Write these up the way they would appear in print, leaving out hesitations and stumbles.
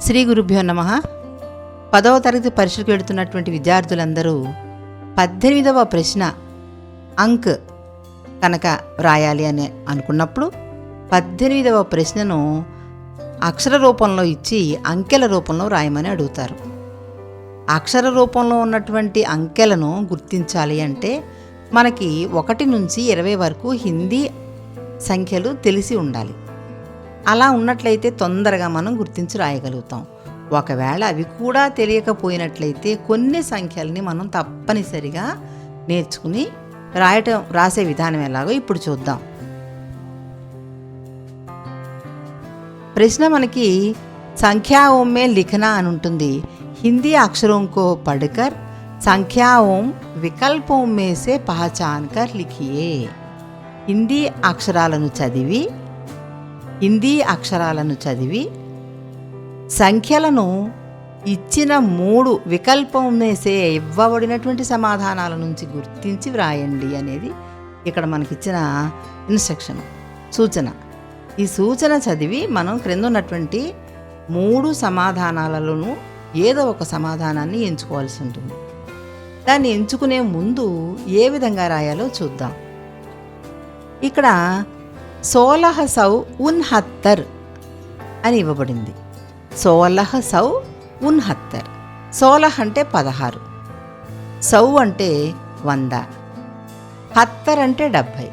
శ్రీ గురుభ్యో నమః. 10వ తరగతి పరీక్షకు వెళుతున్నటువంటి విద్యార్థులందరూ 18వ ప్రశ్న అంక్ కనుక రాయాలి అని అనుకున్నప్పుడు 18వ ప్రశ్నను అక్షర రూపంలో ఇచ్చి అంకెల రూపంలో రాయమని అడుగుతారు. అక్షర రూపంలో ఉన్నటువంటి అంకెలను గుర్తించాలి అంటే మనకి 1 నుంచి 20 వరకు హిందీ సంఖ్యలు తెలిసి ఉండాలి. అలా ఉన్నట్లయితే తొందరగా మనం గుర్తించి రాయగలుగుతాం. ఒకవేళ అవి కూడా తెలియకపోయినట్లయితే కొన్ని సంఖ్యల్ని మనం తప్పనిసరిగా నేర్చుకుని రాసే విధానం ఎలాగో ఇప్పుడు చూద్దాం. ప్రశ్న మనకి సంఖ్యా ఓం మే లిఖనా అని ఉంటుంది. హిందీ అక్షరోं को पढ़कर సంఖ్యాओं వికల్పోं में से पहचान कर लिखिए. హిందీ అక్షరాలను చదివి సంఖ్యలను ఇచ్చిన 3 వికల్పం మేసే ఇవ్వబడినటువంటి సమాధానాల నుంచి గుర్తించి వ్రాయండి అనేది ఇక్కడ మనకిచ్చిన ఇన్స్ట్రక్షన్, సూచన. ఈ సూచన చదివి మనం క్రింద ఉన్నటువంటి 3 సమాధానాలలోనూ ఏదో ఒక సమాధానాన్ని ఎంచుకోవాల్సి ఉంటుంది. దాన్ని ఎంచుకునే ముందు ఏ విధంగా రాయాలో చూద్దాం. ఇక్కడ 1669 అని ఇవ్వబడింది. 1669. 16 అంటే 16, 100 అంటే 100, 70 అంటే 70.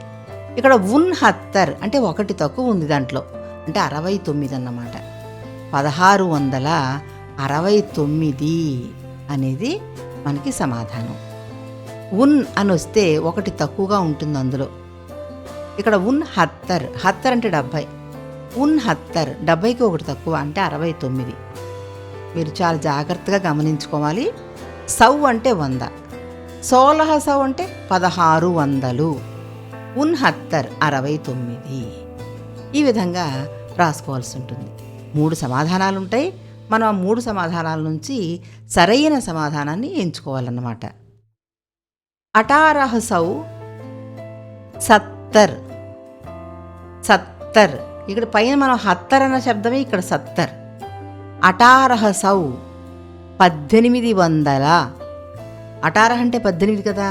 ఇక్కడ 69 అంటే 1 తక్కువ ఉంది దాంట్లో, అంటే 69 అన్నమాట. 1669 అనేది మనకి సమాధానం. అని వస్తే 1 తక్కువగా ఉంటుంది అందులో. ఇక్కడ 69 అంటే 70, 69 70కి 1 తక్కువ అంటే 69. మీరు చాలా జాగ్రత్తగా గమనించుకోవాలి. 100 అంటే 100, 1600 అంటే 1600, 69 69. ఈ విధంగా రాసుకోవాల్సి ఉంటుంది. 3 సమాధానాలు ఉంటాయి. మనం ఆ 3 సమాధానాల నుంచి సరైన సమాధానాన్ని ఎంచుకోవాలన్నమాట. 1870 ఇక్కడ పైన మనం 70 అన్న శబ్దమే ఇక్కడ 70. 1800 1800. 18 అంటే 18 కదా,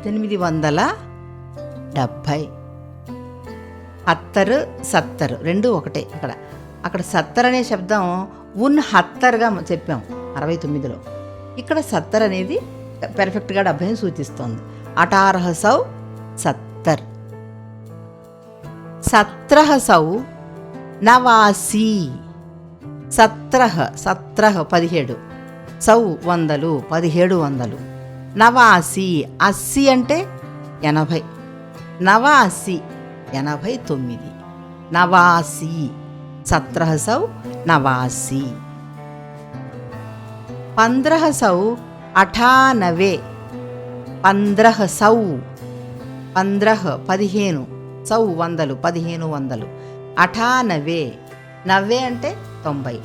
1870. 70 70 రెండు ఒకటే. అక్కడ 70 అనే శబ్దం 69గా చెప్పాం 69లో. ఇక్కడ 70 అనేది పెర్ఫెక్ట్గా 70ని సూచిస్తోంది. 1870. 1790. 17 17 100 1700. 89 80 అంటే 80, 89 89. 90 1790. 1598 1500 15 100 1500. 98 90 అంటే 90,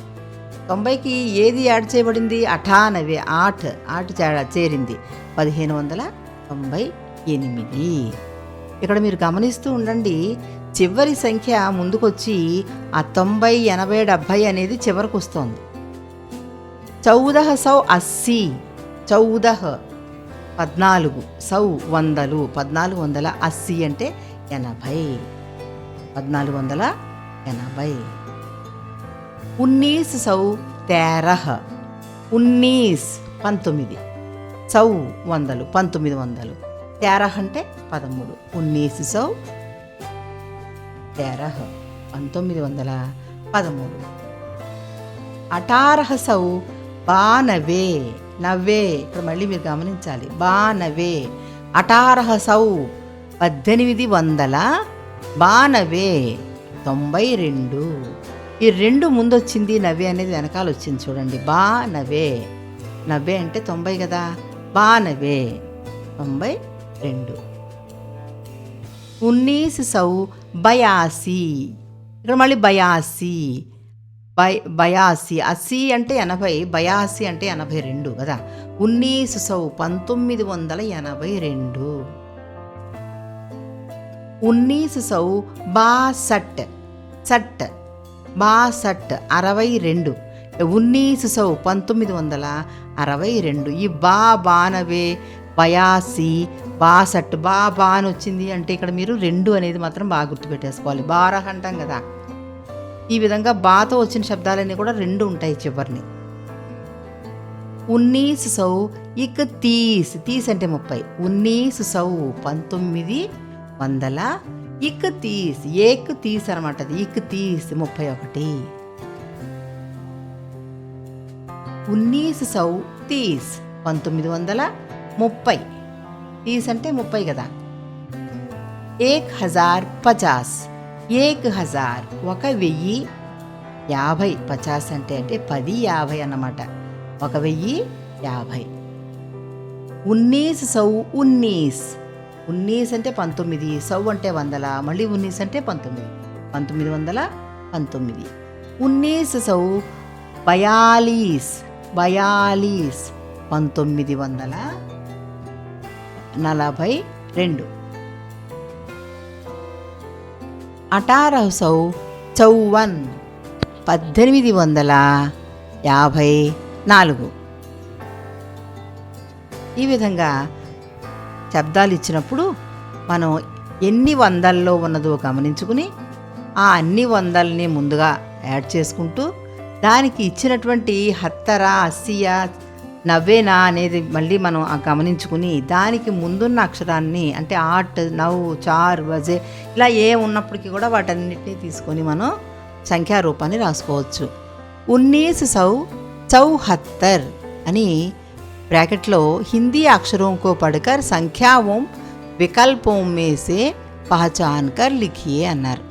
90కి ఏది యాడ్ చేయబడింది? 98 ఆట చేరింది. 1598. ఇక్కడ మీరు గమనిస్తూ ఉండండి, చివరి సంఖ్య ముందుకొచ్చి ఆ 90 80 70 అనేది చివరికి వస్తుంది. 1480 14 100 1480 అంటే 80 1480. 1913 19 19 100 1900. 13 అంటే 13 1913 1913. 1892 90 ఇక్కడ మళ్ళీ మీరు గమనించాలి. 92 1800 1892 92. ఈ 2 ముందు వచ్చింది, 90 అనేది వెనకాల వచ్చింది చూడండి. 92 90 అంటే 90 కదా, 92 92. 1982 ఇక్కడ మళ్ళీ 82 82 80 అంటే 80, 82 అంటే 82 కదా. 1982. 1962 62 62 62. 1900 1962. ఈ బానవే 82 62 బా అని వచ్చింది అంటే ఇక్కడ మీరు 2 అనేది మాత్రం బాగా గుర్తుపెట్టేసుకోవాలి. బారహ్ అంటాం కదా, ఈ విధంగా బాతో వచ్చిన శబ్దాలన్నీ కూడా 2 ఉంటాయి చివరిని. 1931 30 అంటే 30. 1900 1931 అనమాట. అది 31. 1930 1930 30 అంటే 30 కదా. 1050 1000 1050 50 అంటే 10 50 అన్నమాట. 1050. 1919 19 అంటే 19, 100 అంటే 100, మళ్ళీ 19 అంటే 19 1919. 1942 1942. 1854. ఈ విధంగా శబ్దాలు ఇచ్చినప్పుడు మనం ఎన్ని వందల్లో ఉన్నదో గమనించుకుని ఆ అన్ని వందల్ని ముందుగా యాడ్ చేసుకుంటూ దానికి ఇచ్చినటువంటి 70 80 90 అనేది మళ్ళీ మనం గమనించుకుని దానికి ముందున్న అక్షరాన్ని అంటే 8 9 4 బజే ఇలా ఉన్నప్పటికీ కూడా వాటన్నిటినీ తీసుకొని మనం సంఖ్యారూపాన్ని రాసుకోవచ్చు. 1974 అని బ్రాకెట్లో హిందీ అక్షरों को पढ़कर संख्याओं विकल्पों में से पहचान कर लिखिए అన్నారు.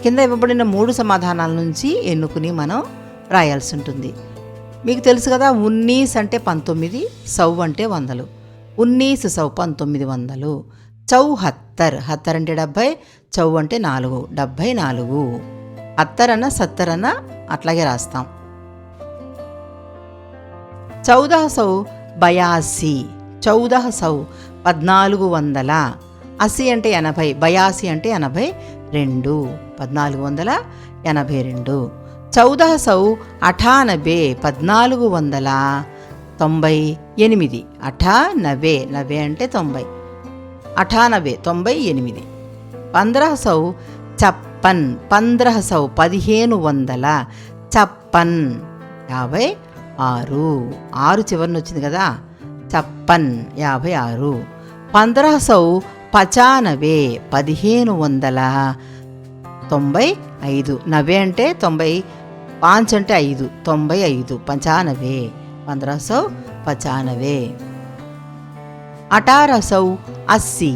కింద ఇవ్వబడిన 3 సమాధానాల నుంచి ఎన్నుకుని మనం రాయాల్సి ఉంటుంది. మీకు తెలుసు కదా, 19 అంటే 19, 100 అంటే 100. 1900 1900. 74 70 అంటే 70, 100 అంటే 4 74. 70 అన్న 70 అన్న అట్లాగే రాస్తాం. 1482 1400 1400. 80 అంటే 80, 82 అంటే 82 1482. 1498 1498. 90 అంటే 90 98 98. 1556 1500 1500. 56 6 చివరిని వచ్చింది కదా. 56 1595 1595. 90 అంటే 90, 5 అంటే 5 95 95 1595. 1880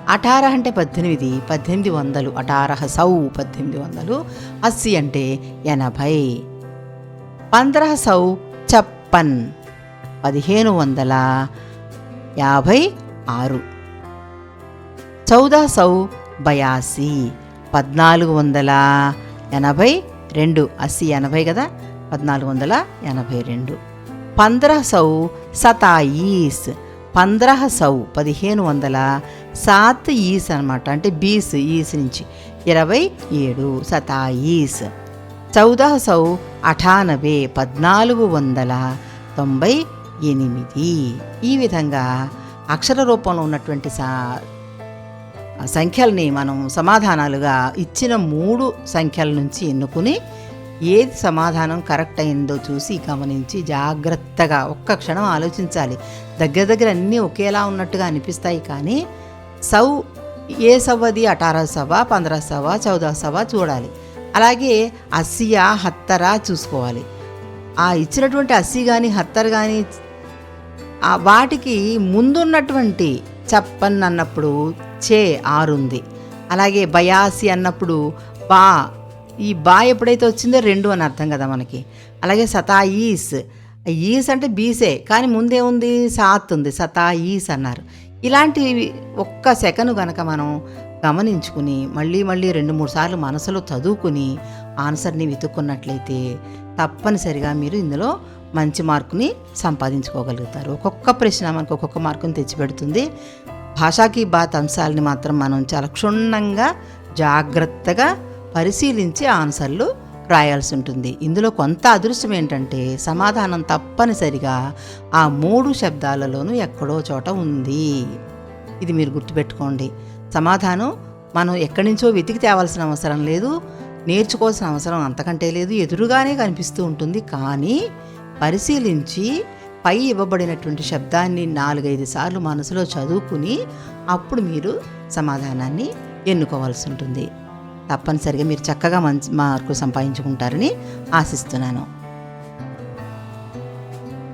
18 అంటే 18 1800 1800 80 అంటే 80. 1556 1556. 1482 1482. 80 80 కదా 1482. 1527 1500 7 ఈస్ అనమాట, అంటే 20 ఈస్ నుంచి 27 27. 1498 1498. ఈ విధంగా అక్షర రూపంలో ఉన్నటువంటి సంఖ్యల్ని మనం సమాధానాలుగా ఇచ్చిన 3 సంఖ్యల నుంచి ఎన్నుకుని ఏది సమాధానం కరెక్ట్ అయిందో చూసి గమనించి జాగ్రత్తగా ఒక్క క్షణం ఆలోచించాలి. దగ్గర అన్నీ ఒకేలా ఉన్నట్టుగా అనిపిస్తాయి, కానీ ఏ సవ్వది 1800 1500 1400 చూడాలి. అలాగే 80 70 చూసుకోవాలి. ఆ ఇచ్చినటువంటి 80 కానీ 70 కానీ వాటికి ముందున్నటువంటి 56 అన్నప్పుడు 6 ఉంది. అలాగే 82 అన్నప్పుడు ఈ ఎప్పుడైతే వచ్చిందో 2 అని అర్థం కదా మనకి. అలాగే 27 ఈస్ అంటే బీసే, కానీ ముందేముంది 7 ఉంది, 27 అన్నారు. ఇలాంటివి ఒక్క సెకను గనక మనం గమనించుకుని మళ్ళీ 2-3 సార్లు మనసులో చదువుకుని ఆన్సర్ని వెతుక్కున్నట్లయితే తప్పనిసరిగా మీరు ఇందులో మంచి మార్కుని సంపాదించుకోగలుగుతారు. ఒక్కొక్క ప్రశ్న మనకు ఒక్కొక్క మార్కుని తెచ్చిపెడుతుంది. భాషాకి బాత్ అంశాలని మాత్రం మనం చాలా క్షుణ్ణంగా జాగ్రత్తగా పరిశీలించి ఆన్సర్లు రాయాల్సి ఉంటుంది. ఇందులో కొంత అదృష్టం ఏంటంటే సమాధానం తప్పనిసరిగా ఆ 3 శబ్దాలలోనూ ఎక్కడో చోట ఉంది. ఇది మీరు గుర్తుపెట్టుకోండి. సమాధానం మనం ఎక్కడి నుంచో వెతికి తేవాల్సిన అవసరం లేదు, నేర్చుకోవాల్సిన అవసరం అంతకంటే లేదు, ఎదురుగానే కనిపిస్తూ ఉంటుంది. కానీ పరిశీలించి పై ఇవ్వబడినటువంటి శబ్దాన్ని 4-5 సార్లు మనసులో చదువుకుని అప్పుడు మీరు సమాధానాన్ని ఎన్నుకోవాల్సి ఉంటుంది. తప్పనిసరిగా మీరు చక్కగా మంచి మార్కులు సంపాదించుకుంటారని ఆశిస్తున్నాను.